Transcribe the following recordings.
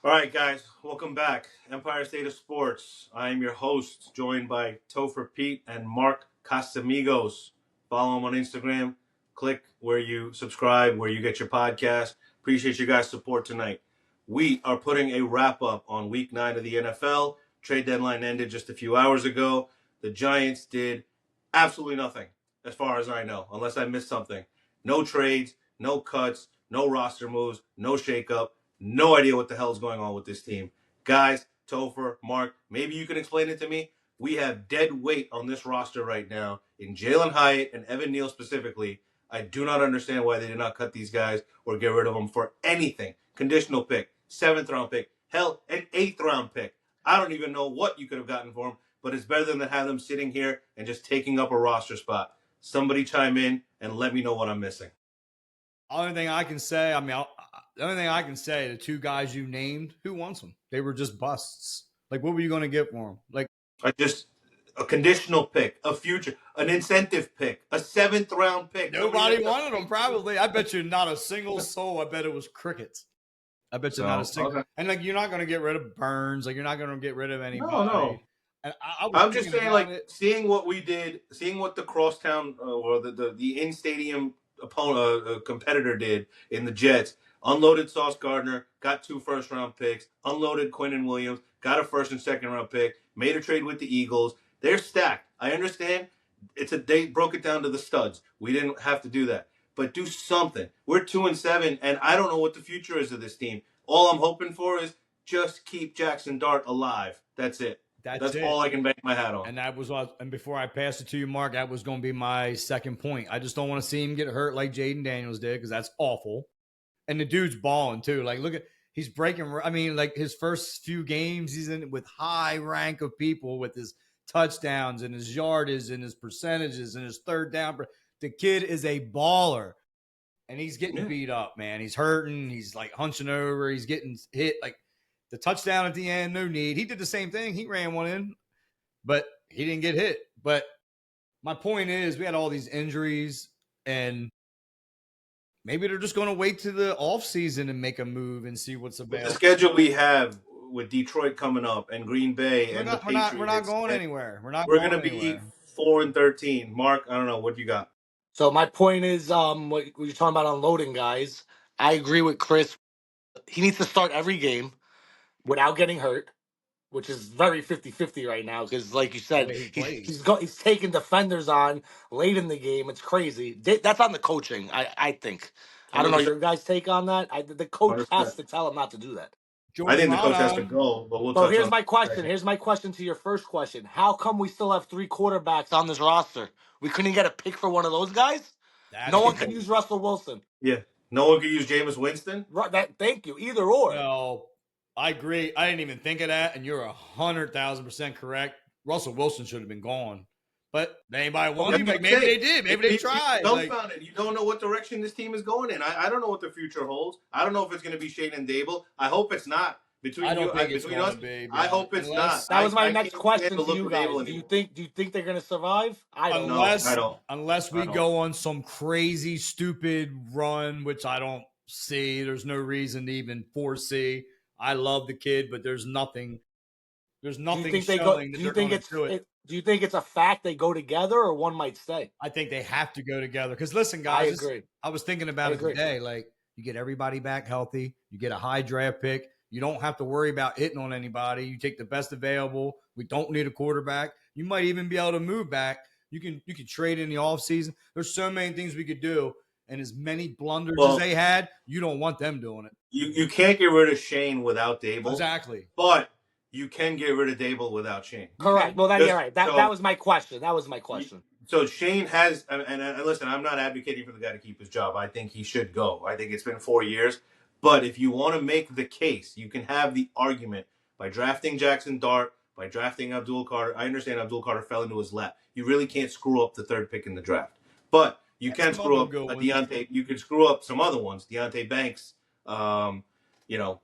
All right, guys, welcome back. Empire State of Sports. I am your host, joined by Topher Pete and Mark Casamigos. Follow him on Instagram. Click where you subscribe, where you get your podcast. Appreciate you guys' support tonight. We are putting a wrap up on Week 9 of the NFL. Trade deadline ended just a few hours ago. The Giants did absolutely nothing, as far as I know, unless I missed something. No trades, no cuts, no roster moves, no shakeup. No idea what the hell is going on with this team. Guys, Topher, Mark, maybe you can explain it to me. We have dead weight on this roster right now in Jalen Hyatt and Evan Neal specifically. I do not understand why they did not cut these guys or get rid of them for anything. Conditional pick, 7th round pick, hell, an 8th round pick. I don't even know what you could have gotten for them, but it's better than to have them sitting here and just taking up a roster spot. Somebody chime in and let me know what I'm missing. The only thing I can say, the two guys you named, who wants them? They were just busts. Like, what were you going to get for them? Like, a conditional pick, a future, an incentive pick, a 7th round pick. Nobody wanted them, probably. I bet you not a single soul. I bet it was crickets. I bet you not a single. Okay. And like, you're not going to get rid of Burns. Like, you're not going to get rid of anybody. No. And I'm just saying, like, seeing what we did, seeing what the crosstown or the in-stadium competitor did in the Jets. Unloaded Sauce Gardner, got 2 first-round picks. Unloaded Quinnen Williams, got a 1st and 2nd round pick. Made a trade with the Eagles. They're stacked. I understand. They broke it down to the studs. We didn't have to do that, but do something. We're 2-7, and I don't know what the future is of this team. All I'm hoping for is just keep Jaxson Dart alive. That's it. That's all I can bang my hat on. And that was what. And before I pass it to you, Mark, that was going to be my second point. I just don't want to see him get hurt like Jaden Daniels did, because that's awful. And the dude's balling too. Like, look at, he's breaking. I mean, like, his first few games, he's in with high rank of people with his touchdowns and his yardage and his percentages and his third down. The kid is a baller, and he's getting beat up, man. He's hurting. He's like hunching over. He's getting hit. Like, the touchdown at the end, no need. He did the same thing. He ran one in, but he didn't get hit. But my point is, we had all these injuries, and maybe they're just going to wait to the offseason and make a move and see what's available. The schedule we have with Detroit coming up and Green Bay and the Patriots. We're not going anywhere. We're going to be 4-13. Mark, I don't know. What you got? So my point is, what you're talking about unloading guys. I agree with Chris. He needs to start every game without getting hurt, which is very 50-50 right now because, like you said, he's taking defenders on late in the game. It's crazy. That's on the coaching, I think. I don't know your guys' take on that. The coach 100%. Has to tell him not to do that. I think the coach has to go, but we'll talk. So here's my question. Here's my question to your first question. How come we still have 3 quarterbacks on this roster? We couldn't get a pick for one of those guys? No one can use Russell Wilson. Yeah. No one can use Jameis Winston? Thank you. Either or. No, I agree. I didn't even think of that, and you're 100,000% correct. Russell Wilson should have been gone. But anybody wanted him? Maybe they did. Maybe they tried. You don't know what direction this team is going in. I don't know what the future holds. I don't know if it's going to be Shane and Dable. I hope it's not. I don't think it's going to be. I hope it's not. That was my next question to you guys. Do you think they're going to survive? I don't know. Unless we go on some crazy, stupid run, which I don't see. There's no reason to even foresee. I love the kid, but there's nothing. There's nothing showing that they're going to do it. Do you think it's a fact they go together, or one might stay? I think they have to go together. Because listen, guys, I agree. I was thinking about it today. Like, you get everybody back healthy. You get a high draft pick. You don't have to worry about hitting on anybody. You take the best available. We don't need a quarterback. You might even be able to move back. You can trade in the offseason. There's so many things we could do. And as many blunders as they had, you don't want them doing it. You can't get rid of Shane without Dable. Exactly. But you can get rid of Dable without Shane. Correct. Well, you're right. That was my question. So Shane has, and listen, I'm not advocating for the guy to keep his job. I think he should go. I think it's been 4 years. But if you want to make the case, you can have the argument by drafting Jaxson Dart, by drafting Abdul Carter. I understand Abdul Carter fell into his lap. You really can't screw up the 3rd pick in the draft. But you can screw up Deontay. You could screw up some other ones. Deontay Banks, some of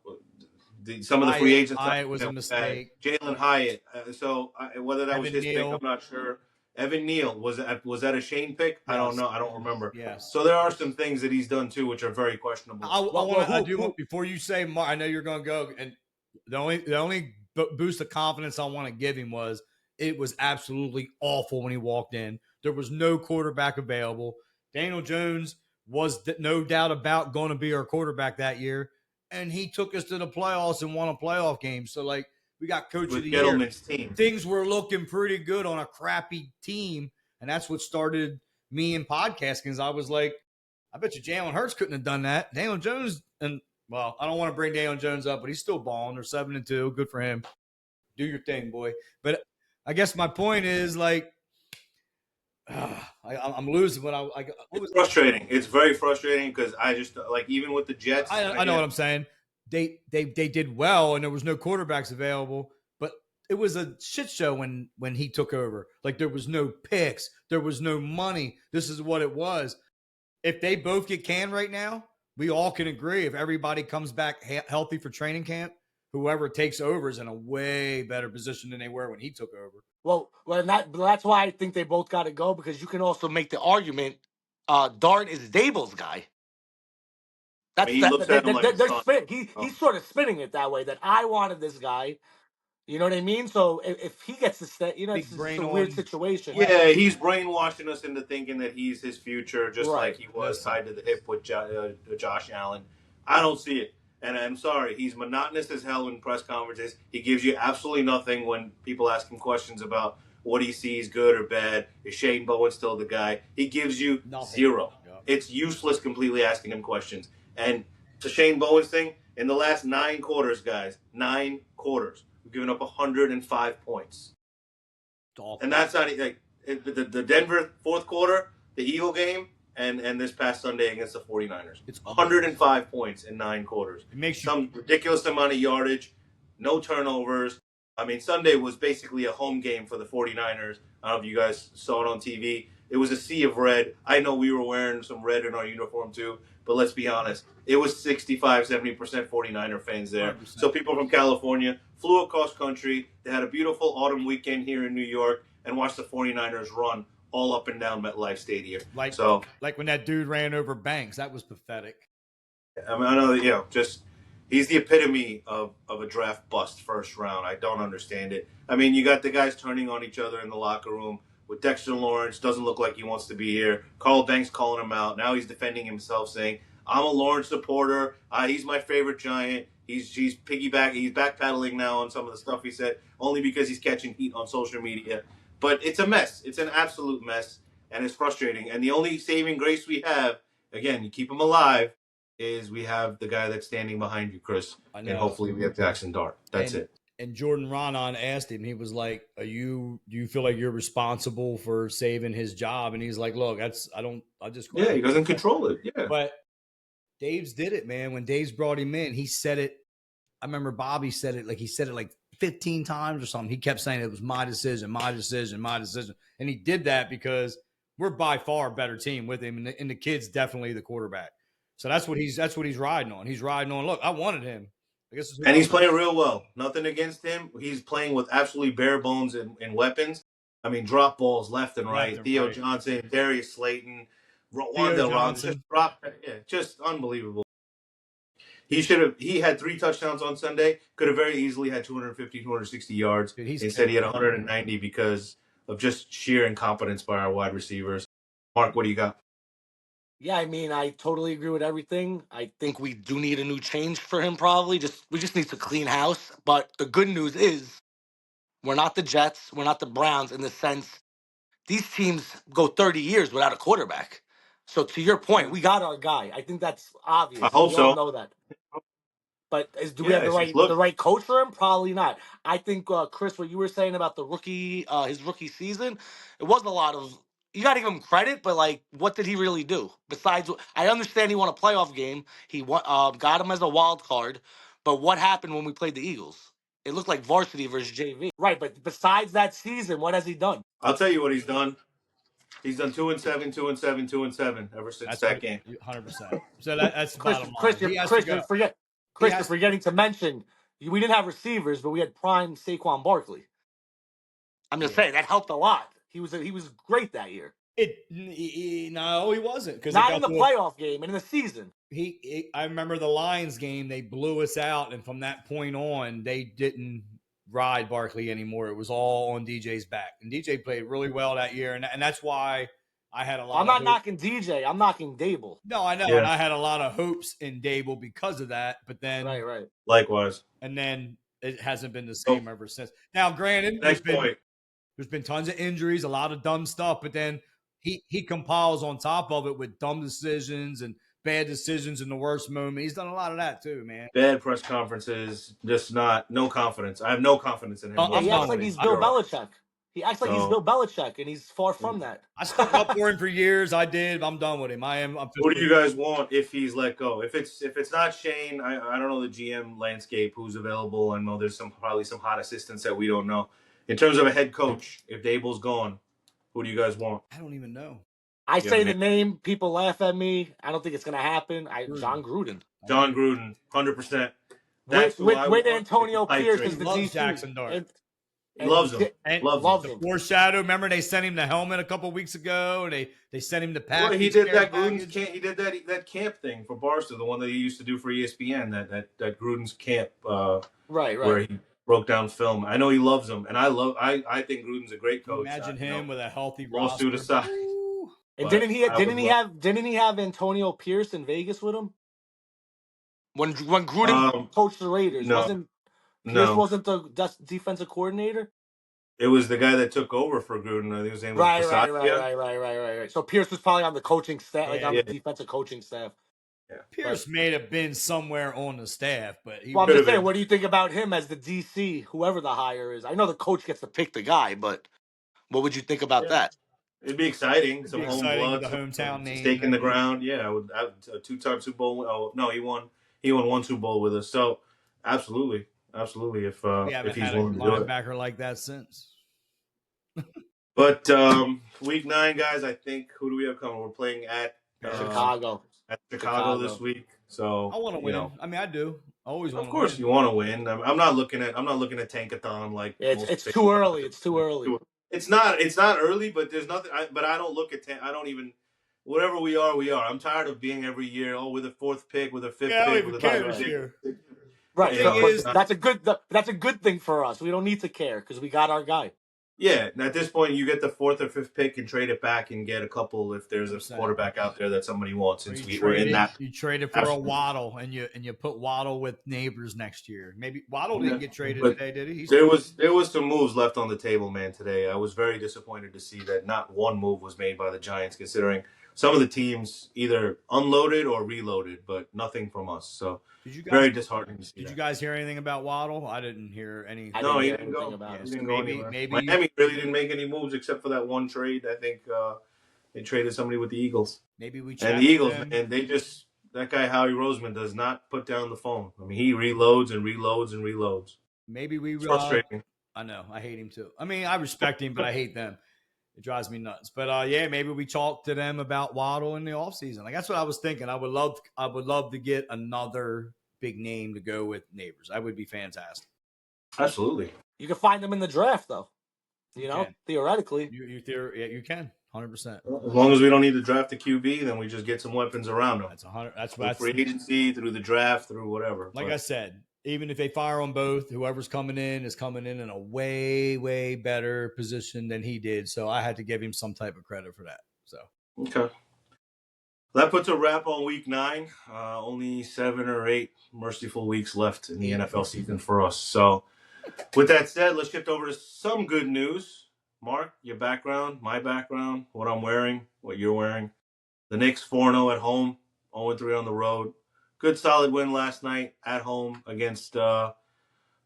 the free agents. Hyatt was a mistake. Jalen Hyatt. Whether that was his pick, I'm not sure. Evan Neal, was that a Shane pick? Yes. I don't know. I don't remember. Yes. So there are some things that he's done too, which are very questionable. Before you say, Mark, I know you're going to go, and The only boost of confidence I want to give him was it was absolutely awful when he walked in. There was no quarterback available. Daniel Jones was no doubt about going to be our quarterback that year, and he took us to the playoffs and won a playoff game. So, like, we got Coach of With the Year. Gettleman's team. Things were looking pretty good on a crappy team, and that's what started me in podcasting. Because I was like, I bet you Jalen Hurts couldn't have done that. Daniel Jones, and well, I don't want to bring Daniel Jones up, but he's still balling. They're 7-2. Good for him. Do your thing, boy. But I guess my point is, like, I'm losing when It's frustrating. It's very frustrating because I just like, even with the Jets. I know what I'm saying. They did well, and there was no quarterbacks available, but it was a shit show when he took over. Like, there was no picks, there was no money. This is what it was. If they both get canned right now, we all can agree. If everybody comes back healthy for training camp, whoever takes over is in a way better position than they were when he took over. Well, that's why I think they both got to go, because you can also make the argument Dart is Dable's guy. I mean, he looks at him like he's sort of spinning it that way, that I wanted this guy. You know what I mean? So if he gets to stay, it's a weird situation. Yeah, he's brainwashing us into thinking that he's his future, just like he was tied to the hip with Josh Allen. I don't see it. And I'm sorry, he's monotonous as hell in press conferences. He gives you absolutely nothing when people ask him questions about what he sees, good or bad. Is Shane Bowen still the guy? He gives you zero. Yeah. It's useless completely asking him questions. And to Shane Bowen's thing, in the last 9 quarters, guys, 9 quarters, we've given up 105 points. And that's not like the Denver fourth quarter, the Eagle game, and this past Sunday against the 49ers. It's 105 points in 9 quarters. It makes some ridiculous amount of yardage, no turnovers. I mean, Sunday was basically a home game for the 49ers. I don't know if you guys saw it on TV. It was a sea of red. I know we were wearing some red in our uniform too, but let's be honest. It was 65-70% 49er fans there. 100%. So people from California flew across country. They had a beautiful autumn weekend here in New York and watched the 49ers run all up and down MetLife Stadium. Like when that dude ran over Banks. That was pathetic. I mean, I know that, he's the epitome of a draft bust first round. I don't understand it. I mean, you got the guys turning on each other in the locker room. With Dexter Lawrence, doesn't look like he wants to be here. Carl Banks calling him out. Now he's defending himself, saying, I'm a Lawrence supporter. He's my favorite Giant. He's piggybacking. He's backpedaling now on some of the stuff he said, only because he's catching heat on social media. But it's a mess. It's an absolute mess, and it's frustrating. And the only saving grace we have, again, you keep him alive, is we have the guy that's standing behind you, Chris. And hopefully we have Jaxson Dart. That's it. And Jordan Ronan asked him, he was like, do you feel like you're responsible for saving his job? And he's like, look, he doesn't control it. Yeah. But Dave's did it, man. When Dave's brought him in, he said it. I remember Bobby said it like 15 times or something. He kept saying it was my decision, my decision, my decision. And he did that because we're by far a better team with him. And the kid's definitely the quarterback. So that's what he's riding on. He's riding on, look, I wanted him. And he's playing real well. Nothing against him. He's playing with absolutely bare bones and weapons. I mean, drop balls left and right. Theo Johnson, Darius Slayton, Wandale Robinson. Just unbelievable. He had 3 touchdowns on Sunday. Could have very easily had 250, 260 yards. Instead, he had 190 because of just sheer incompetence by our wide receivers. Mark, what do you got? Yeah, I mean, I totally agree with everything. I think we do need a new change for him, probably. We just need to clean house. But the good news is we're not the Jets. We're not the Browns, in the sense these teams go 30 years without a quarterback. So to your point, we got our guy. I think that's obvious. I hope so. We all know that. But do we have the right coach for him? Probably not. I think, Chris, what you were saying about the rookie, his rookie season, it wasn't a lot of. You got to give him credit, but like, what did he really do? Besides, I understand he won a playoff game. He got him as a wild card. But what happened when we played the Eagles? It looked like varsity versus JV. Right, but besides that season, what has he done? I'll tell you what he's done. He's done 2-7, 2-7, 2-7 ever since that game. 100%. So that's Chris, bottom line. Chris, you're forgetting to mention we didn't have receivers, but we had prime Saquon Barkley. I'm just saying that helped a lot. He was great that year. No, he wasn't because Not in the playoff game, in the season. I remember the Lions game. They blew us out, and from that point on, they didn't ride Barkley anymore. It was all on DJ's back, and DJ played really well that year, and that's why I had a lot. I'm not knocking DJ. I'm knocking Dable. No, I know, Yeah. and I had a lot of hopes in Dable because of that. But then, right. Likewise. And then it hasn't been the same ever since. Now, granted, Next point. There's been tons of injuries, a lot of dumb stuff, but then he compiles on top of it with dumb decisions and bad decisions in the worst moment. He's done a lot of that too, man. Bad press conferences, just no confidence. I have no confidence in him. He acts like he's Bill Belichick. He acts like he's Bill Belichick, and he's far from that. I stuck up for him for years. I did. I'm done with him. I'm Who do you guys want if he's let go? If it's not Shane, I don't know the GM landscape, who's available. I know there's probably some hot assistants that we don't know. In terms of a head coach, if Dable's gone, who do you guys want? I don't even know. I say the name, people laugh at me. I don't think it's going to happen. John Gruden. John Gruden, 100%. With Antonio Pierce as the DC. Jaxson Dart. He loves him. Loves him. Foreshadow. Remember, they sent him the helmet a couple weeks ago. They sent him the package. Well, he did that Gruden's camp. He did that camp thing for Barstool, the one that he used to do for ESPN. That Gruden's camp. Right. Where he broke down film. I know he loves him, and I think Gruden's a great coach. Imagine him with a healthy roster. Lawsuit aside. And didn't he have Antonio Pierce in Vegas with him? When Gruden coached the Raiders, Pierce wasn't the defensive coordinator? It was the guy that took over for Gruden. I think his name was Right. So Pierce was probably on the coaching staff, the defensive coaching staff. Yeah. Pierce may have been somewhere on the staff, but I'm just saying, what do you think about him as the DC, whoever the hire is? I know the coach gets to pick the guy, but what would you think about that? It'd be exciting. Some home blood, the hometown name, stake in the ground. Yeah, I would have a 2-time Super Bowl. Oh no, he won 1 Super Bowl with us. So absolutely. If he's willing to do it. Linebacker like that since. But week 9, guys, I think who do we have coming? We're playing at Chicago. At Chicago this week. So I want to win. I mean, I do. I always want to win. Of course, you want to win. I'm not looking at Tankathon like. It's too early. It's too early. It's not early, but there's nothing. But I don't look at. I don't even. Whatever we are, we are. I'm tired of being every year. Oh, with a 4th pick, with a 5th pick, with a 5th pick. Right. So that's a good thing for us. We don't need to care because we got our guy. Yeah. At this point, you get the 4th or 5th pick and trade it back and get a couple if there's a quarterback out there that somebody wants. Since we're in that, you traded for a Waddle and you put Waddle with Neighbors next year. Maybe Waddle didn't get traded today, did he? There was some moves left on the table, man. Today, I was very disappointed to see that not one move was made by the Giants, considering some of the teams either unloaded or reloaded, but nothing from us. So. Very disheartening to see. Did you guys hear anything about Waddle? I didn't hear anything. No, he didn't go. Maybe Miami really didn't make any moves except for that one trade. I think they traded somebody with the Eagles. Maybe we and the Eagles, man, that guy Howie Roseman does not put down the phone. I mean, he reloads and reloads and reloads. Maybe it's frustrating. I know. I hate him too. I mean, I respect him, but I hate them. It drives me nuts. But maybe we talk to them about Waddle in the offseason. Like that's what I was thinking. I would love to get another big name to go with Neighbors. That would be fantastic. Absolutely. You can find them in the draft though. Theoretically. You can. 100%. As long as we don't need to draft a QB, then we just get some weapons around them. That's free agency, through the draft, through whatever. I said, even if they fire on both, whoever's coming in is coming in a way, way better position than he did. So I had to give him some type of credit for that. So okay, that puts a wrap on week 9. Only 7 or 8 merciful weeks left in the NFL season for us. So with that said, let's shift over to some good news. Mark, your background, my background, what I'm wearing, what you're wearing. The Knicks 4-0 at home, 0-3 on the road. Good solid win last night at home against who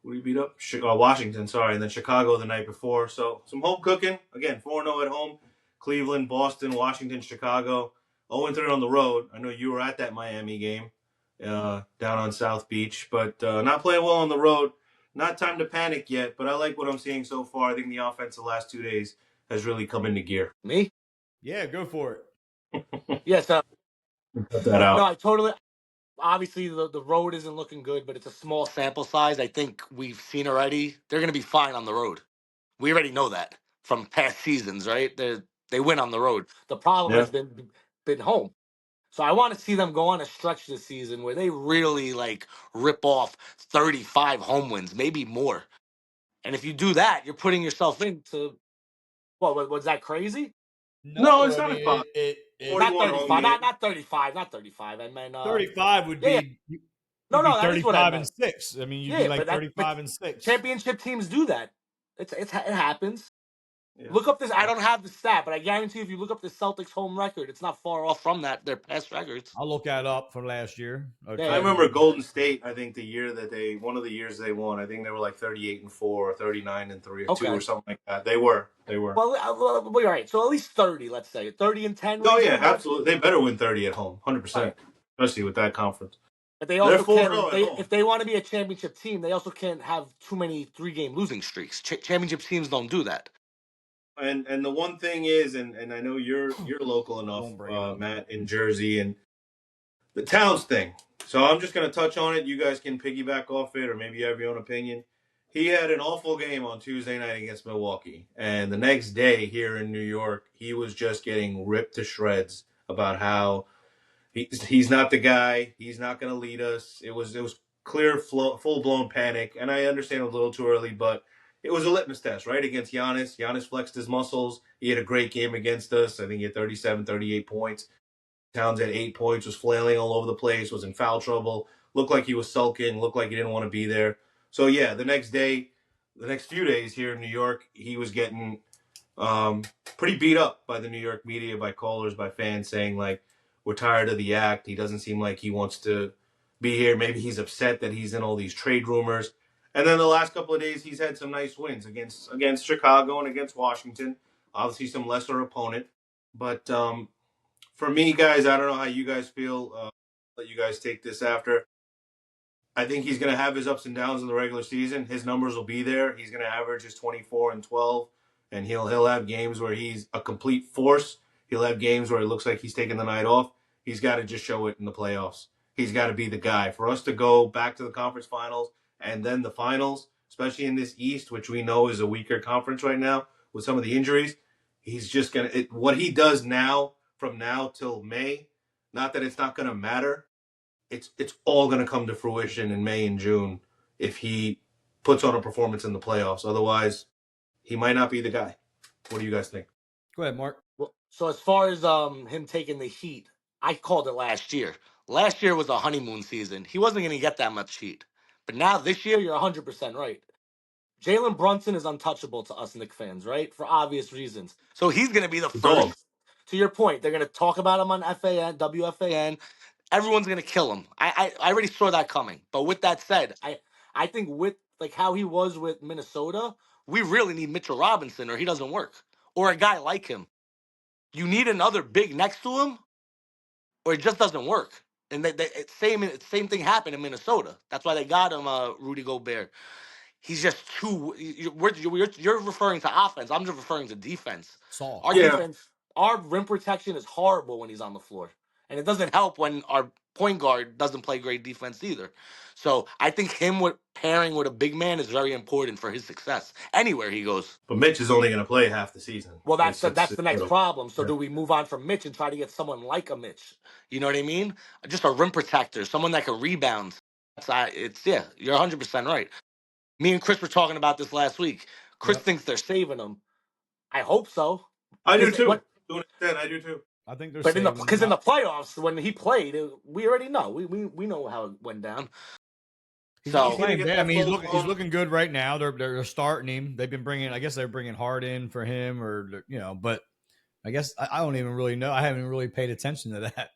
did we beat up? Washington, sorry, and then Chicago the night before. So some home cooking. Again, 4-0 at home. Cleveland, Boston, Washington, Chicago. 0-3 on the road. I know you were at that Miami game down on South Beach, but not playing well on the road. Not time to panic yet, but I like what I'm seeing so far. I think the offense the last 2 days has really come into gear. Me? Yeah, go for it. Yes. Cut that out. No, I totally. Obviously, the road isn't looking good, but it's a small sample size. I think we've seen already. They're going to be fine on the road. We already know that from past seasons, right? They win on the road. The problem has been home. So I want to see them go on a stretch this season where they really like rip off 35 home wins, maybe more. And if you do that, you're putting yourself into what was that crazy? No, No, it's I not mean impossible. Not 41 home 35, games. not 35, not 35. I meant 35 would yeah. be No, you'd be that is what I 35 and meant. 6. I mean, you'd be Yeah, like but 35 and 6. championship teams do that. It happens. Yeah. Look up this. I don't have the stat, but I guarantee if you look up the Celtics home record, it's not far off from that. Their past records. I'll look that up for last year. Yeah, I yeah. remember Golden State. I think one of the years they won. I think they were like 38-4, or 39-3, or 2, or something like that. They were. Well, all right. So at least 30, let's say 30-10. Oh Range yeah, neighborhood? absolutely. They better win 30 at home, 100%. Right. Especially with that conference. But they They're also can't. 4-0 at home. If they want to be a championship team, they also can't have too many 3-game losing streaks. Championship teams don't do that. And the one thing is, and I know you're local enough, Matt, in Jersey, and the Towns thing. So I'm just going to touch on it. You guys can piggyback off it, or maybe you have your own opinion. He had an awful game on Tuesday night against Milwaukee. And the next day here in New York, he was just getting ripped to shreds about how he's not the guy. He's not going to lead us. It was clear, full-blown panic. And I understand it was a little too early, but it was a litmus test, right, against Giannis. Giannis flexed his muscles. He had a great game against us. I think he had 37, 38 points. Towns had 8 points, was flailing all over the place, was in foul trouble, looked like he was sulking, looked like he didn't want to be there. So, yeah, the next few days here in New York, he was getting pretty beat up by the New York media, by callers, by fans saying, like, we're tired of the act. He doesn't seem like he wants to be here. Maybe he's upset that he's in all these trade rumors. And then the last couple of days, he's had some nice wins against Chicago and against Washington. Obviously, some lesser opponent. But for me, guys, I don't know how you guys feel. Let you guys take this after. I think he's going to have his ups and downs in the regular season. His numbers will be there. He's going to average his 24 and 12, and he'll have games where he's a complete force. He'll have games where it looks like he's taking the night off. He's got to just show it in the playoffs. He's got to be the guy. For us to go back to the conference finals and then the finals, especially in this East, which we know is a weaker conference right now with some of the injuries, he's just going to – what he does now, from now till May, not that it's not going to matter, it's all going to come to fruition in May and June if he puts on a performance in the playoffs. Otherwise, he might not be the guy. What do you guys think? Go ahead, Mark. Well, so as far as him taking the heat, I called it last year. Last year was a honeymoon season. He wasn't going to get that much heat. But now this year, you're 100% right. Jalen Brunson is untouchable to us Knicks fans, right? For obvious reasons. So he's going to be the first. To your point, they're going to talk about him on FAN, WFAN. Everyone's going to kill him. I already saw that coming. But with that said, I think with like how he was with Minnesota, we really need Mitchell Robinson or he doesn't work. Or a guy like him. You need another big next to him or it just doesn't work. And same thing happened in Minnesota. That's why they got him, Rudy Gobert. He's just too. You're referring to offense. I'm just referring to defense. Soft. Our defense, our rim protection is horrible when he's on the floor, and it doesn't help when our point guard doesn't play great defense either. So I think pairing with a big man is very important for his success anywhere he goes. But Mitch is only going to play half the season. Well, that's the next problem. So do we move on from Mitch and try to get someone like a Mitch? You know what I mean? Just a rim protector, someone that can rebound. You're 100% right. Me and Chris were talking about this last week. Chris thinks they're saving him. I hope so. I do too. To an extent, I do too. I think they're saving him. Because in the playoffs, when he played, we already know. We know how it went down. He's playing bad. I mean, he's looking good right now. They're starting him. They've been bringing. I guess they're bringing Hart in for him, or But I guess I don't even really know. I haven't really paid attention to that.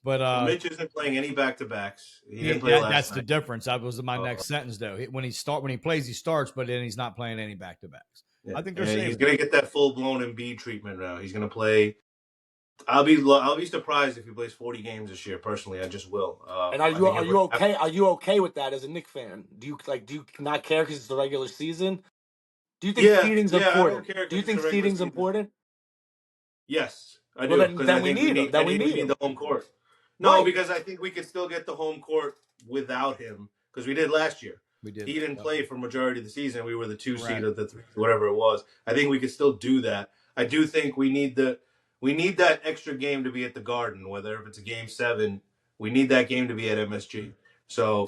But Mitch isn't playing any back-to-backs. He didn't play last That's night. the difference. That was my next sentence, though. When he plays, he starts, but then he's not playing any back-to-backs. Yeah. I think he's going to get that full-blown Embiid treatment now. He's going to play. I'll be surprised if he plays 40 games this year. Personally, I just will. And are you okay? Are you okay with that as a Knicks fan? Do you not care because it's the regular season? Do you think seeding's important? Do you think seeding's important? Yes, I do. Well, then we need him. We need the home court. No, because I think we could still get the home court without him because we did last year. We did. He didn't play for majority of the season. We were the 2 seed of the 3, whatever it was. I think we could still do that. I do think we need that extra game to be at the Garden, whether if it's a game 7, we need that game to be at MSG. So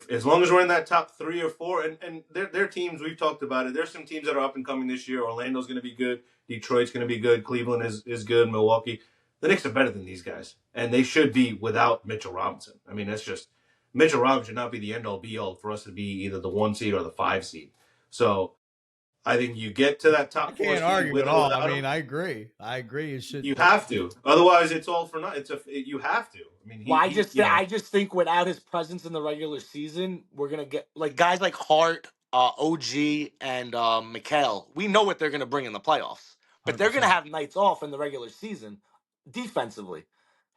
as long as we're in that top 3 or 4, and their teams, we've talked about it. There's some teams that are up and coming this year. Orlando's going to be good. Detroit's going to be good. Cleveland is good. Milwaukee. The Knicks are better than these guys, and they should be without Mitchell Robinson. I mean, that's just Mitchell Robinson should not be the end all be all for us to be either the 1 seed or the 5 seed. So I think you get to that top 4 Can't seed argue with at or all. without I mean, him. I agree. It should. You have to, otherwise it's all for nothing. You have to. I mean, Well, I just think without his presence in the regular season, we're gonna get like guys like Hart, OG, and Mikhail. We know what they're gonna bring in the playoffs, but they're gonna 100%. have nights off in the regular season defensively.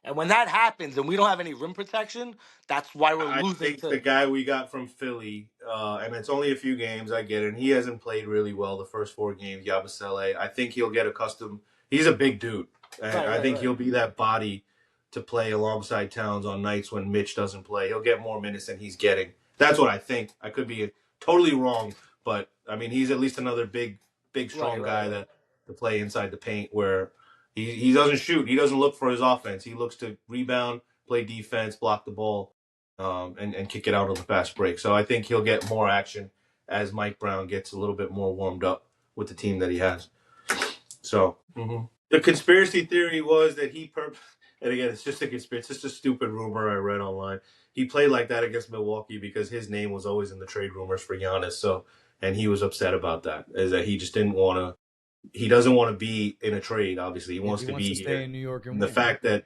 And when that happens, and we don't have any rim protection, that's why we're I losing think the guy we got from Philly, and it's only a few games, I get it. And he hasn't played really well the first 4 games, Yabusele. I think he'll get accustomed. He's a big dude. And I think he'll be that body to play alongside Towns on nights when Mitch doesn't play. He'll get more minutes than he's getting. That's what I think. I could be totally wrong, but I mean, he's at least another big, strong guy that to play inside the paint where he doesn't shoot. He doesn't look for his offense. He looks to rebound, play defense, block the ball, and kick it out on the fast break. So I think he'll get more action as Mike Brown gets a little bit more warmed up with the team that he has. So the conspiracy theory was that and again, it's just it's just a stupid rumor I read online. He played like that against Milwaukee because his name was always in the trade rumors for Giannis. So, and he was upset about that, is that he just didn't want to. He doesn't want to be in a trade. Obviously, he wants to be stay here. in New York, and the fact that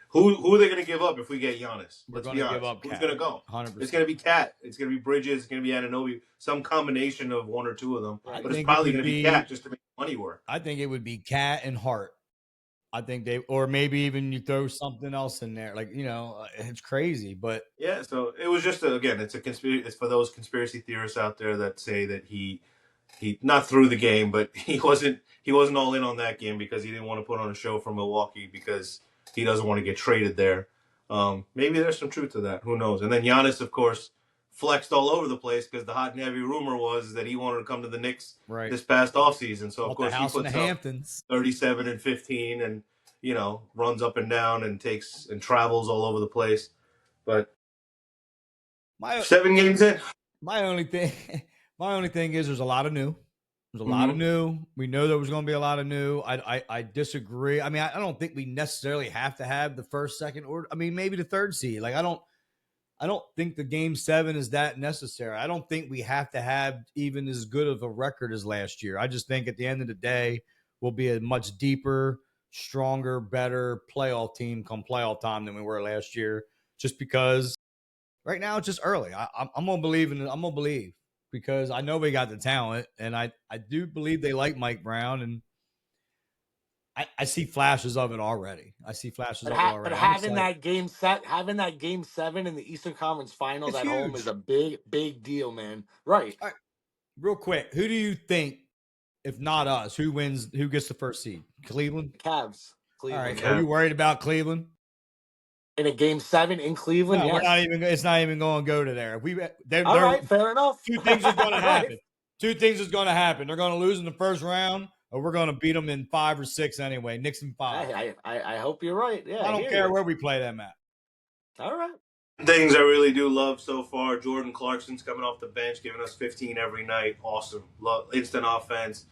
who are they going to give up if we get Giannis? We're going to give up. Who's going to go? 100%. It's going to be Cat. It's going to be Bridges. It's going to be Anunoby. Some combination of 1 or 2 of them. But it's probably going to be Cat just to make money work. I think it would be Cat and Hart. I think or maybe even you throw something else in there. Like, it's crazy, but yeah. So it was just it's a conspiracy. It's for those conspiracy theorists out there that say that he not through the game, but he wasn't all in on that game because he didn't want to put on a show for Milwaukee because he doesn't want to get traded there. Maybe there's some truth to that. Who knows? And then Giannis, of course, flexed all over the place because the hot and heavy rumor was that he wanted to come to the Knicks this past offseason. So, of course, he puts up 37 and 15 and, runs up and down and travels all over the place. But 7 games in. My only thing is there's a lot of new. There's a lot of new. We know there was going to be a lot of new. I disagree. I mean, I don't think we necessarily have to have the first, second, or I mean, maybe the 3rd seed. Like, I don't think the game 7 is that necessary. I don't think we have to have even as good of a record as last year. I just think at the end of the day, we'll be a much deeper, stronger, better playoff team come playoff time than we were last year. Just because right now it's just early. I'm gonna believe I'm gonna believe because I know we got the talent, and I do believe they like Mike Brown, and I see flashes of it already. But having that game 7 in the Eastern Conference Finals at home is a big deal, man. Right. All right. Real quick, who do you think, if not us, who gets the first seed? Cleveland? Cavs. Cleveland. All right. Are you worried about Cleveland? In a game 7 in Cleveland? No, yes. we're not even. It's not even going to go to there. All right, fair enough. 2 things are going to happen. 2 things is going to happen. They're going to lose in the first round, or we're going to beat them in 5 or 6 anyway. Knicks in 5. I hope you're right. Yeah, I don't care where we play them at. All right. Things I really do love so far. Jordan Clarkson's coming off the bench, giving us 15 every night. Awesome. Love instant offense.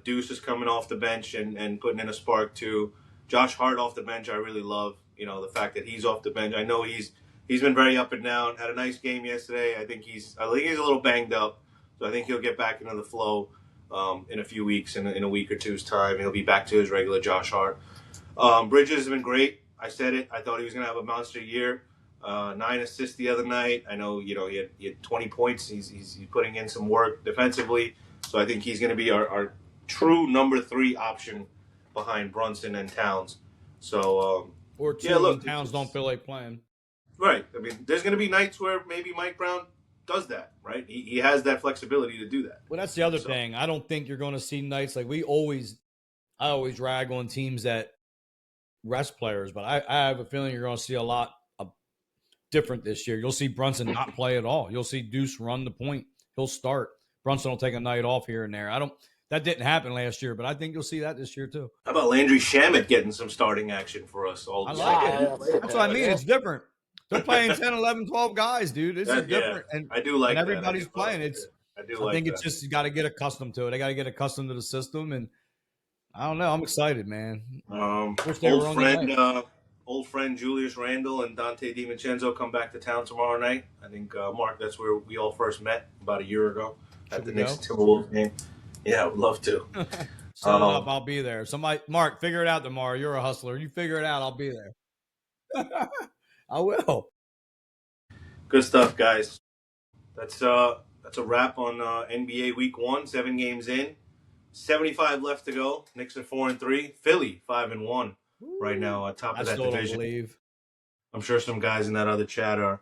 Deuce is coming off the bench and putting in a spark too. Josh Hart off the bench, I really love. The fact that he's off the bench. I know he's been very up and down. Had a nice game yesterday. I think he's a little banged up, so I think he'll get back into the flow in a few weeks. In a week or two's time, he'll be back to his regular Josh Hart. Bridges has been great. I said it. I thought he was going to have a monster year. 9 assists the other night. I know he had 20 points. He's putting in some work defensively, so I think he's going to be our true number 3 option behind Brunson and Towns. So. Or 2 Towns don't feel like playing. Right. I mean, there's going to be nights where maybe Mike Brown does that, right? He has that flexibility to do that. Well, that's the other thing. I don't think you're going to see nights like I always rag on teams that rest players, but I have a feeling you're going to see a lot different this year. You'll see Brunson not play at all. You'll see Deuce run the point. He'll start. Brunson will take a night off here and there. That didn't happen last year, but I think you'll see that this year too. How about Landry Shamet getting some starting action for us all I of a like sudden? it. That's what I mean. It's different. They're playing 10, 11, 12 guys, dude. This is different. And I do like and that. everybody's playing. I think it's just you got to get accustomed to it. They got to get accustomed to the system, and I don't know. I'm excited, man. Wish they were on tonight. Old friend Julius Randle and Dante DiVincenzo come back to town tomorrow night. I think, Mark, that's where we all first met about a year ago at the Knicks Timberwolves game. Yeah, I would love to. Set it up. I'll be there. Somebody, Mark, figure it out tomorrow. You're a hustler. You figure it out. I'll be there. I will. Good stuff, guys. That's a wrap on NBA Week 1. 7 games in, 75 left to go. Knicks are 4-3. Philly 5-1 right now at top of that division. Believe. I'm sure some guys in that other chat are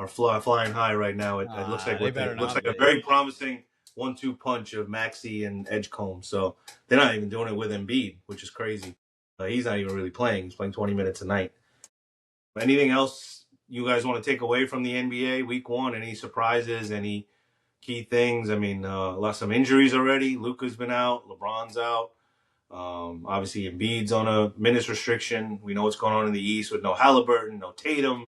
flying high right now. It looks like a very promising 1-2 punch of Maxey and Edgecombe. So they're not even doing it with Embiid, which is crazy. He's not even really playing. He's playing 20 minutes a night. Anything else you guys want to take away from the NBA Week 1? Any surprises? Any key things? I mean, some injuries already. Luka's been out. LeBron's out. Obviously, Embiid's on a minutes restriction. We know what's going on in the East with no Halliburton, no Tatum.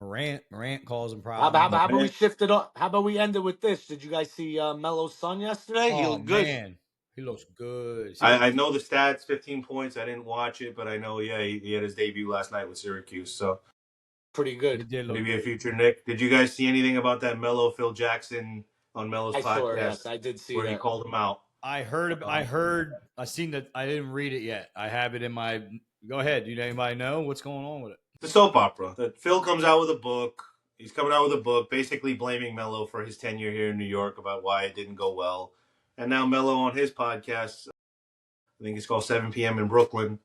Morant causing How problems. about we shift it up? How about we end it with this? Did you guys see Melo's son yesterday? He looked good. Man. He looks good. I know the stats, 15 points. I didn't watch it, but I know, he had his debut last night with Syracuse. So pretty good. He did maybe a future Knick. Did you guys see anything about that Melo Phil Jackson on Melo's podcast? Yes, I did see where he called him out. I seen that. I didn't read it yet. I have it in my. Go ahead. Do anybody know what's going on with it? The soap opera. That Phil comes out with a book. He's coming out with a book basically blaming Melo for his tenure here in New York about why it didn't go well. And now Melo on his podcast, I think it's called 7 p.m. in Brooklyn,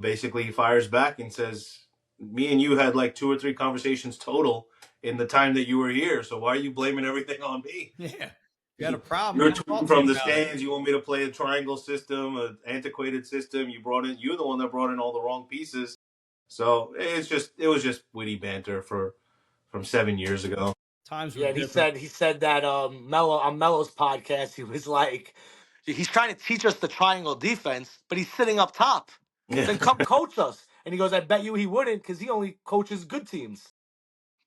basically fires back and says, me and you had like 2 or 3 conversations total in the time that you were here. So why are you blaming everything on me? Yeah. You had a problem. You're tweeting from the stands. You want me to play a triangle system, an antiquated system. You're the one that brought in all the wrong pieces. So it was just witty banter from 7 years ago. He said that Melo on Melo's podcast, he was like, he's trying to teach us the triangle defense, but he's sitting up top. Yeah. Then come coach us. And he goes, I bet you he wouldn't because he only coaches good teams.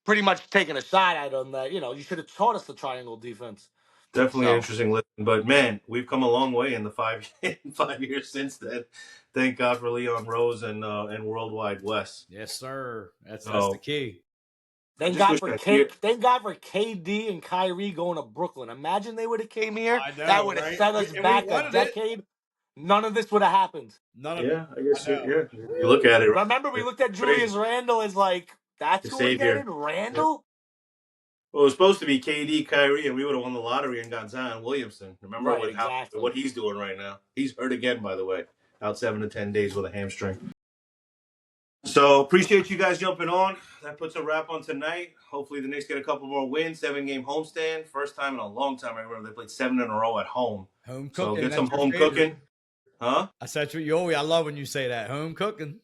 Pretty much taking a shot at him that, you should have taught us the triangle defense. Definitely an interesting listen. But, man, we've come a long way in the 5 years since then. Thank God for Leon Rose and Worldwide Wes. Yes, sir. That's the key. Thank God for KD and Kyrie going to Brooklyn. Imagine they would have came here. That would have set us back a decade. None of this would have happened. I guess you look at it. Remember, we looked at Julius Randle as like, that's who we're getting? Randle? Well, it was supposed to be KD, Kyrie, and we would have won the lottery and got Zion Williamson. Remember what he's doing right now? He's hurt again, by the way. Out 7 to 10 days with a hamstring. So, appreciate you guys jumping on. That puts a wrap on tonight. Hopefully, the Knicks get a couple more wins. 7-game homestand. First time in a long time. I remember they played 7 in a row at home. Home cooking. So, get some home cooking. Huh? I said to you, I love when you say that. Home cooking.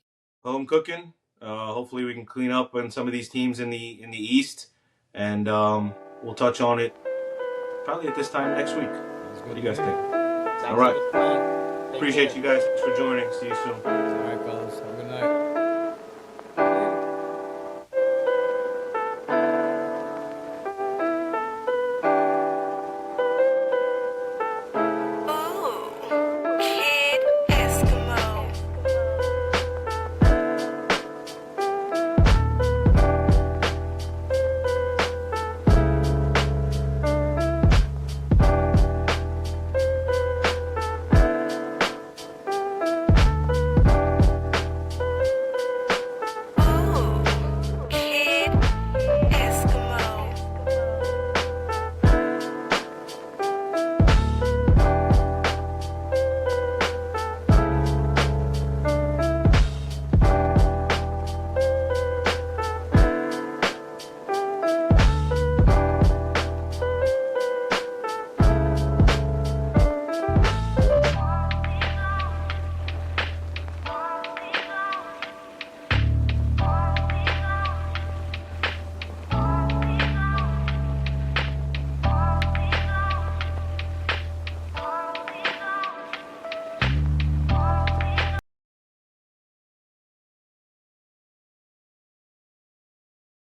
Home cooking. Hopefully, we can clean up on some of these teams in the East. And we'll touch on it probably at this time next week. What do you guys think? All right. Appreciate you guys for joining. See you soon. All right, fellas. Have a good night.